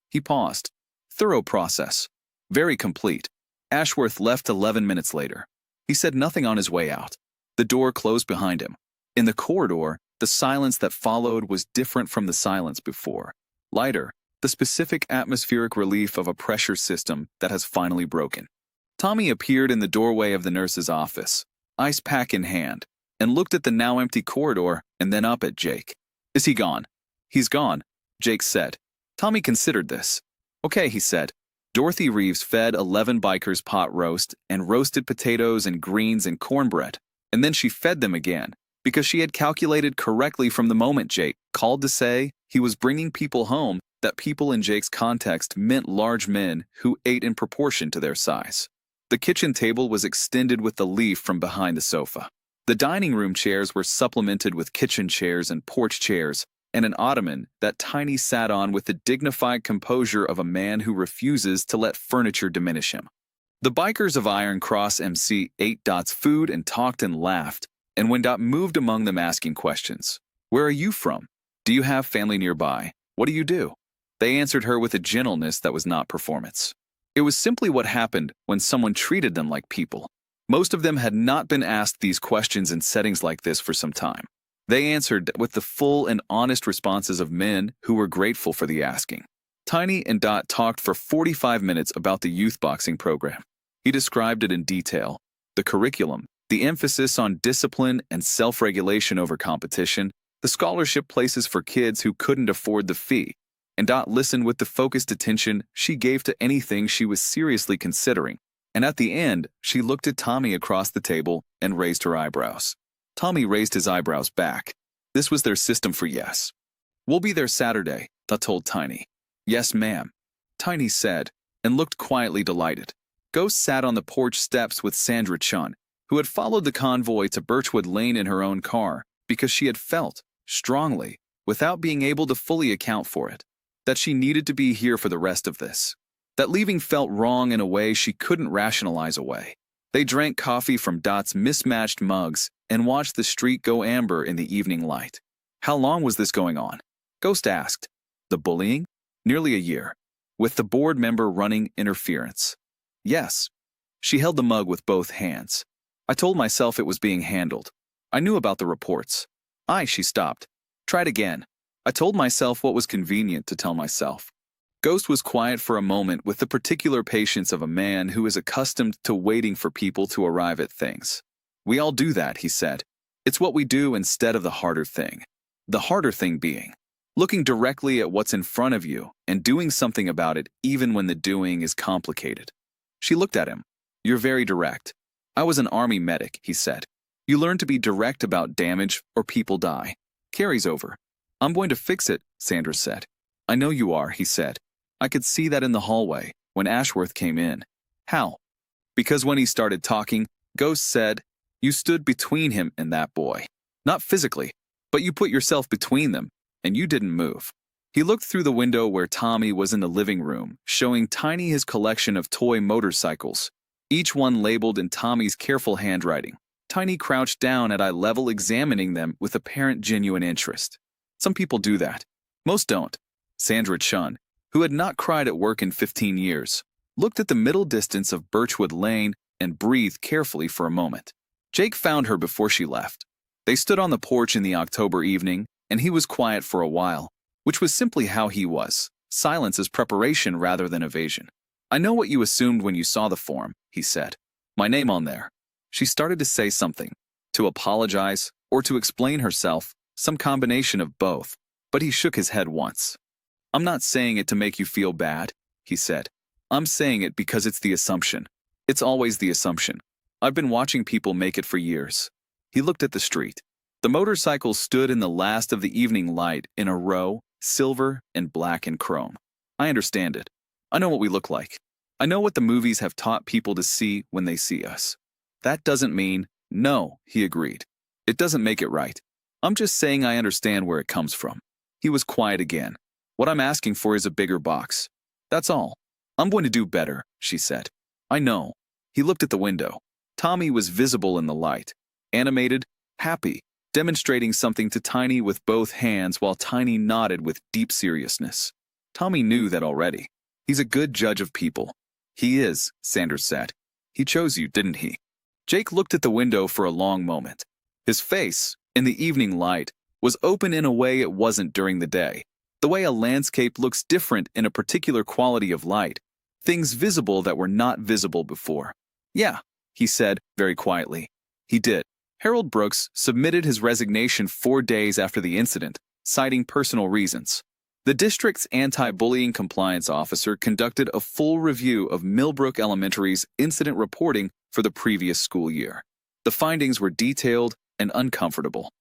He paused. Thorough process. Very complete. Ashworth left 11 minutes later. He said nothing on his way out. The door closed behind him. In the corridor, the silence that followed was different from the silence before. Lighter, the specific atmospheric relief of a pressure system that has finally broken. Tommy appeared in the doorway of the nurse's office, ice pack in hand, and looked at the now empty corridor and then up at Jake. "Is he gone?" "He's gone," Jake said. Tommy considered this. "Okay," he said. Dorothy Reeves fed 11 bikers pot roast and roasted potatoes and greens and cornbread, and then she fed them again, because she had calculated correctly from the moment Jake called to say he was bringing people home that people in Jake's context meant large men who ate in proportion to their size. The kitchen table was extended with the leaf from behind the sofa. The dining room chairs were supplemented with kitchen chairs and porch chairs, and an ottoman that Tiny sat on with the dignified composure of a man who refuses to let furniture diminish him. The bikers of Iron Cross MC ate Dot's food and talked and laughed, and when Dot moved among them asking questions, "Where are you from? Do you have family nearby? What do you do?" they answered her with a gentleness that was not performance. It was simply what happened when someone treated them like people. Most of them had not been asked these questions in settings like this for some time. They answered with the full and honest responses of men who were grateful for the asking. Tiny and Dot talked for 45 minutes about the youth boxing program. He described it in detail, the curriculum, the emphasis on discipline and self-regulation over competition, the scholarship places for kids who couldn't afford the fee, and Dot listened with the focused attention she gave to anything she was seriously considering. And at the end, she looked at Tommy across the table and raised her eyebrows. Tommy raised his eyebrows back. This was their system for yes. "We'll be there Saturday," Dot told Tiny. "Yes, ma'am," Tiny said, and looked quietly delighted. Ghost sat on the porch steps with Sandra Chun, who had followed the convoy to Birchwood Lane in her own car because she had felt, strongly, without being able to fully account for it, that she needed to be here for the rest of this. That leaving felt wrong in a way she couldn't rationalize away. They drank coffee from Dot's mismatched mugs and watched the street go amber in the evening light. How long was this going on? Ghost asked. The bullying? Nearly a year. With the board member running interference. Yes. She held the mug with both hands. I told myself it was being handled. I knew about the reports. She stopped. Tried again. I told myself what was convenient to tell myself. Ghost was quiet for a moment with the particular patience of a man who is accustomed to waiting for people to arrive at things. "We all do that," he said. "It's what we do instead of the harder thing. The harder thing being looking directly at what's in front of you and doing something about it even when the doing is complicated." She looked at him. "You're very direct." "I was an army medic," he said. "You learn to be direct about damage or people die. Carries over." "I'm going to fix it," Sandra said. "I know you are," he said. "I could see that in the hallway when Ashworth came in." "How?" "Because when he started talking, Ghost said, you stood between him and that boy. Not physically, but you put yourself between them, and you didn't move." He looked through the window where Tommy was in the living room, showing Tiny his collection of toy motorcycles, each one labeled in Tommy's careful handwriting. Tiny crouched down at eye level, examining them with apparent genuine interest. Some people do that. Most don't. Sandra Chun, who had not cried at work in 15 years, looked at the middle distance of Birchwood Lane and breathed carefully for a moment. Jake found her before she left. They stood on the porch in the October evening, and he was quiet for a while, which was simply how he was. Silence is preparation rather than evasion. "I know what you assumed when you saw the form," he said. "My name on there." She started to say something, to apologize, or to explain herself, some combination of both, but he shook his head once. "I'm not saying it to make you feel bad," he said. "I'm saying it because it's the assumption. It's always the assumption. I've been watching people make it for years." He looked at the street. The motorcycles stood in the last of the evening light in a row, silver and black and chrome. "I understand it. I know what we look like. I know what the movies have taught people to see when they see us. That doesn't mean..." "No," he agreed. "It doesn't make it right. I'm just saying I understand where it comes from." He was quiet again. "What I'm asking for is a bigger box. That's all." "I'm going to do better," she said. "I know." He looked at the window. Tommy was visible in the light, animated, happy, demonstrating something to Tiny with both hands while Tiny nodded with deep seriousness. Tommy knew that already. He's a good judge of people. "He is," Sanders said. "He chose you, didn't he?" Jake looked at the window for a long moment. His face, in the evening light, was open in a way it wasn't during the day. The way a landscape looks different in a particular quality of light. Things visible that were not visible before. "Yeah," he said, very quietly. He did. Harold Brooks submitted his resignation 4 days after the incident, citing personal reasons. The district's anti-bullying compliance officer conducted a full review of Millbrook Elementary's incident reporting for the previous school year. The findings were detailed and uncomfortable.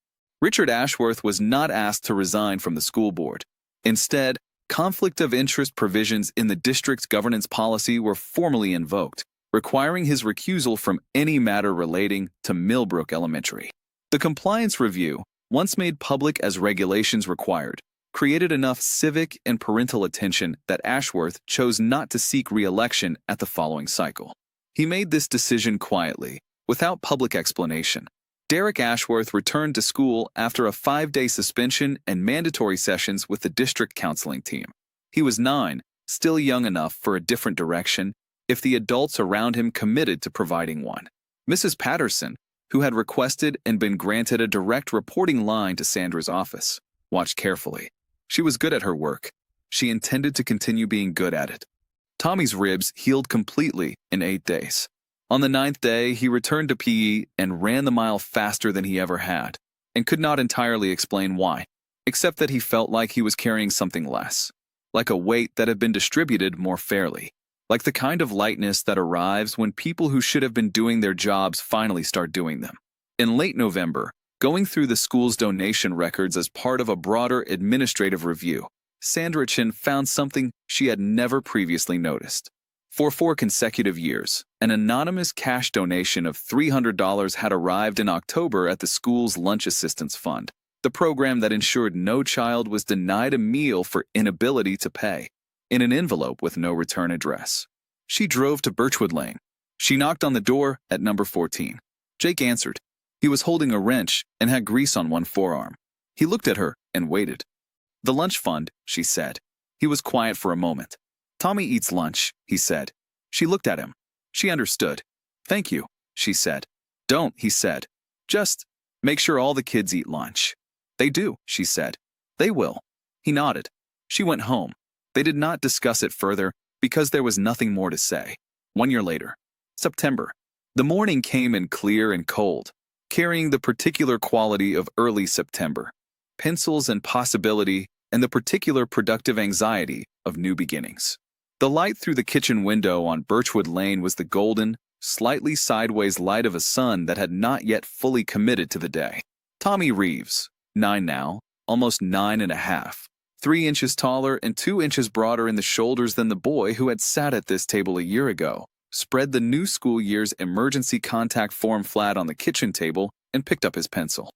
Richard Ashworth was not asked to resign from the school board. Instead, conflict of interest provisions in the district's governance policy were formally invoked, requiring his recusal from any matter relating to Millbrook Elementary. The compliance review, once made public as regulations required, created enough civic and parental attention that Ashworth chose not to seek re-election at the following cycle. He made this decision quietly, without public explanation. Derek Ashworth returned to school after a 5-day suspension and mandatory sessions with the district counseling team. He was 9, still young enough for a different direction, if the adults around him committed to providing one. Mrs. Patterson, who had requested and been granted a direct reporting line to Sandra's office, watched carefully. She was good at her work. She intended to continue being good at it. Tommy's ribs healed completely in 8 days. On the 9th day, he returned to PE and ran the mile faster than he ever had, and could not entirely explain why, except that he felt like he was carrying something less, like a weight that had been distributed more fairly, like the kind of lightness that arrives when people who should have been doing their jobs finally start doing them. In late November, going through the school's donation records as part of a broader administrative review, Sandra Chin found something she had never previously noticed. For 4 consecutive years, an anonymous cash donation of $300 had arrived in October at the school's Lunch Assistance Fund, the program that ensured no child was denied a meal for inability to pay, in an envelope with no return address. She drove to Birchwood Lane. She knocked on the door at number 14. Jake answered. He was holding a wrench and had grease on one forearm. He looked at her and waited. "The lunch fund," she said. He was quiet for a moment. "Tommy eats lunch," he said. She looked at him. She understood. "Thank you," she said. "Don't," he said. "Just make sure all the kids eat lunch." "They do," she said. "They will." He nodded. She went home. They did not discuss it further because there was nothing more to say. 1 year later. September. The morning came in clear and cold, carrying the particular quality of early September, pencils and possibility, and the particular productive anxiety of new beginnings. The light through the kitchen window on Birchwood Lane was the golden, slightly sideways light of a sun that had not yet fully committed to the day. Tommy Reeves, 9 now, almost 9.5, 3 inches taller and 2 inches broader in the shoulders than the boy who had sat at this table a year ago, spread the new school year's emergency contact form flat on the kitchen table and picked up his pencil.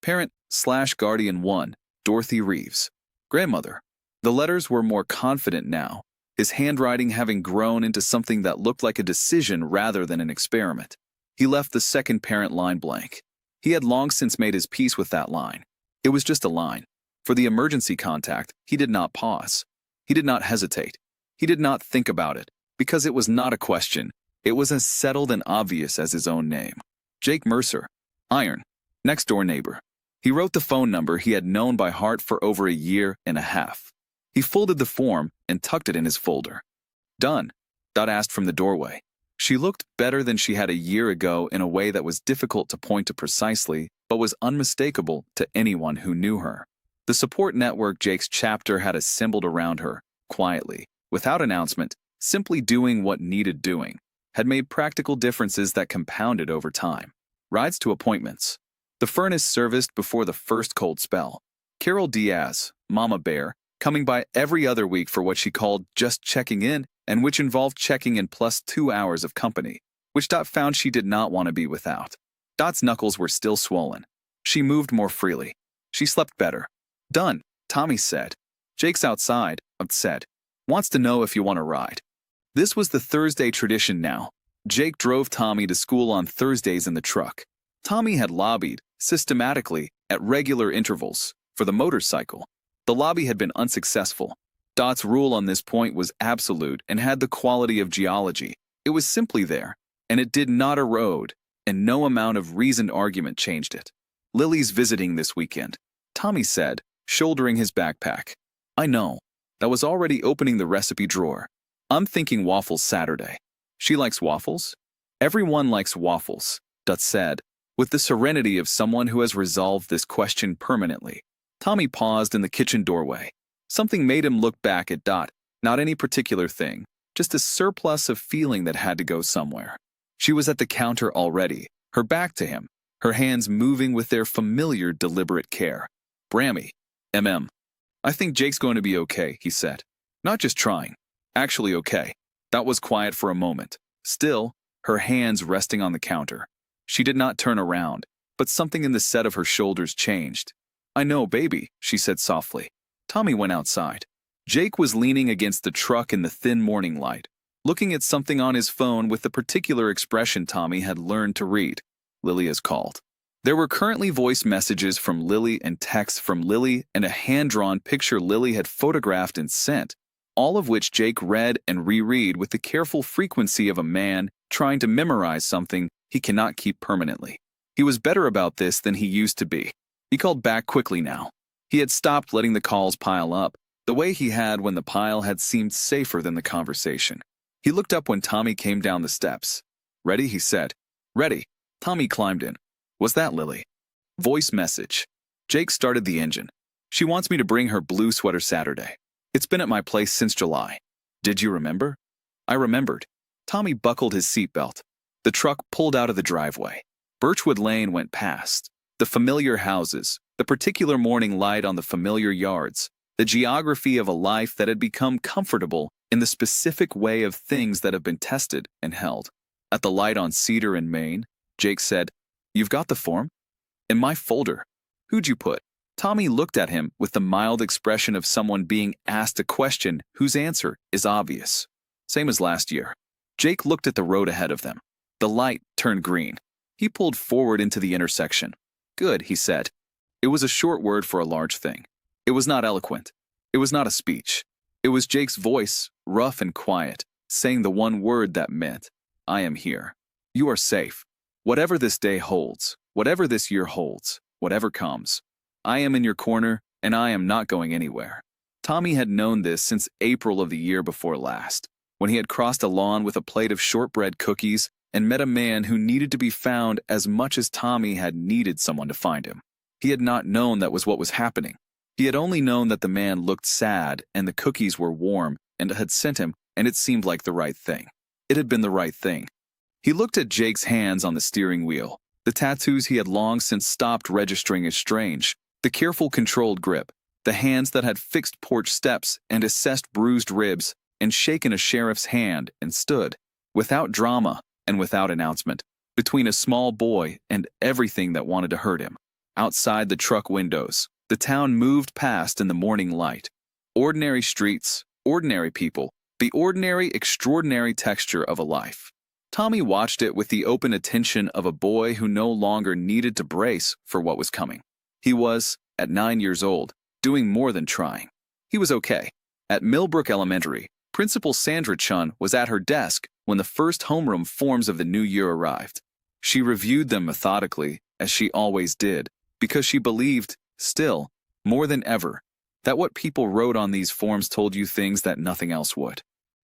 Parent/Guardian 1, Dorothy Reeves. Grandmother. The letters were more confident now, his handwriting having grown into something that looked like a decision rather than an experiment. He left the second parent line blank. He had long since made his peace with that line. It was just a line. For the emergency contact, he did not pause. He did not hesitate. He did not think about it, because it was not a question. It was as settled and obvious as his own name. Jake Mercer. Iron. Next-door neighbor. He wrote the phone number he had known by heart for over a year and a half. He folded the form and tucked it in his folder. Done. Dot asked from the doorway. She looked better than she had a year ago in a way that was difficult to point to precisely, but was unmistakable to anyone who knew her. The support network Jake's chapter had assembled around her, quietly, without announcement, simply doing what needed doing, had made practical differences that compounded over time. Rides to appointments. The furnace serviced before the first cold spell. Carol Diaz, Mama Bear, coming by every other week for what she called just checking in, and which involved checking in plus 2 hours of company, which Dot found she did not want to be without. Dot's knuckles were still swollen. She moved more freely. She slept better. Done, Tommy said. Jake's outside, said. Wants to know if you want to ride. This was the Thursday tradition now. Jake drove Tommy to school on Thursdays in the truck. Tommy had lobbied, systematically, at regular intervals, for the motorcycle. The lobby had been unsuccessful. Dot's rule on this point was absolute and had the quality of geology. It was simply there, and it did not erode, and no amount of reasoned argument changed it. Lily's visiting this weekend, Tommy said, shouldering his backpack. I know. That was already opening the recipe drawer. I'm thinking waffles Saturday. She likes waffles? Everyone likes waffles, Dot said, with the serenity of someone who has resolved this question permanently. Tommy paused in the kitchen doorway. Something made him look back at Dot, not any particular thing, just a surplus of feeling that had to go somewhere. She was at the counter already, her back to him, her hands moving with their familiar deliberate care. Brammy. I think Jake's going to be okay, he said. Not just trying. Actually okay. Dot was quiet for a moment. Still, her hands resting on the counter. She did not turn around, but something in the set of her shoulders changed. I know, baby, she said softly. Tommy went outside. Jake was leaning against the truck in the thin morning light, looking at something on his phone with the particular expression Tommy had learned to read. Lily has called. There were currently voice messages from Lily and texts from Lily and a hand-drawn picture Lily had photographed and sent, all of which Jake read and reread with the careful frequency of a man trying to memorize something he cannot keep permanently. He was better about this than he used to be. He called back quickly now. He had stopped letting the calls pile up, the way he had when the pile had seemed safer than the conversation. He looked up when Tommy came down the steps. Ready, he said. Ready. Tommy climbed in. Was that Lily? Voice message. Jake started the engine. She wants me to bring her blue sweater Saturday. It's been at my place since July. Did you remember? I remembered. Tommy buckled his seatbelt. The truck pulled out of the driveway. Birchwood Lane went past. The familiar houses, the particular morning light on the familiar yards, the geography of a life that had become comfortable in the specific way of things that have been tested and held. At the light on Cedar and Main, Jake said, You've got the form? In my folder. Who'd you put? Tommy looked at him with the mild expression of someone being asked a question whose answer is obvious. Same as last year. Jake looked at the road ahead of them. The light turned green. He pulled forward into the intersection. Good, he said. It was a short word for a large thing. It was not eloquent. It was not a speech. It was Jake's voice, rough and quiet, saying the one word that meant, I am here. You are safe. Whatever this day holds, whatever this year holds, whatever comes, I am in your corner, and I am not going anywhere. Tommy had known this since April of the year before last, when he had crossed a lawn with a plate of shortbread cookies and met a man who needed to be found as much as Tommy had needed someone to find him. He had not known that was what was happening. He had only known that the man looked sad and the cookies were warm and had sent him, and it seemed like the right thing. It had been the right thing. He looked at Jake's hands on the steering wheel, the tattoos he had long since stopped registering as strange, the careful controlled grip, the hands that had fixed porch steps and assessed bruised ribs and shaken a sheriff's hand and stood, without drama and without announcement, between a small boy and everything that wanted to hurt him. Outside the truck windows, the town moved past in the morning light. Ordinary streets, ordinary people, the ordinary, extraordinary texture of a life. Tommy watched it with the open attention of a boy who no longer needed to brace for what was coming. He was, at 9 years old, doing more than trying. He was okay. At Millbrook Elementary, Principal Sandra Chun was at her desk when the first homeroom forms of the new year arrived. She reviewed them methodically, as she always did, because she believed, still, more than ever, that what people wrote on these forms told you things that nothing else would.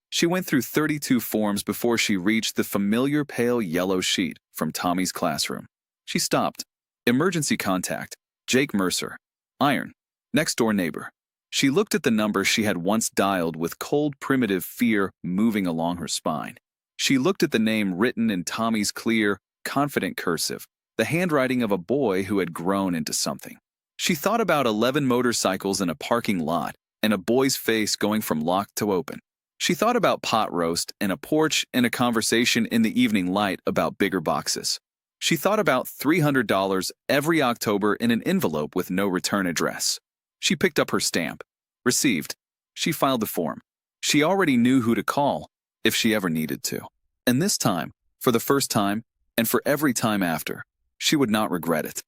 She went through 32 forms before she reached the familiar pale yellow sheet from Tommy's classroom. She stopped. Emergency contact. Jake Mercer. Iron. Next-door neighbor. She looked at the number she had once dialed with cold, primitive fear moving along her spine. She looked at the name written in Tommy's clear, confident cursive, the handwriting of a boy who had grown into something. She thought about 11 motorcycles in a parking lot and a boy's face going from locked to open. She thought about pot roast and a porch and a conversation in the evening light about bigger boxes. She thought about $300 every October in an envelope with no return address. She picked up her stamp. Received. She filed the form. She already knew who to call, if she ever needed to. And this time, for the first time, and for every time after, she would not regret it.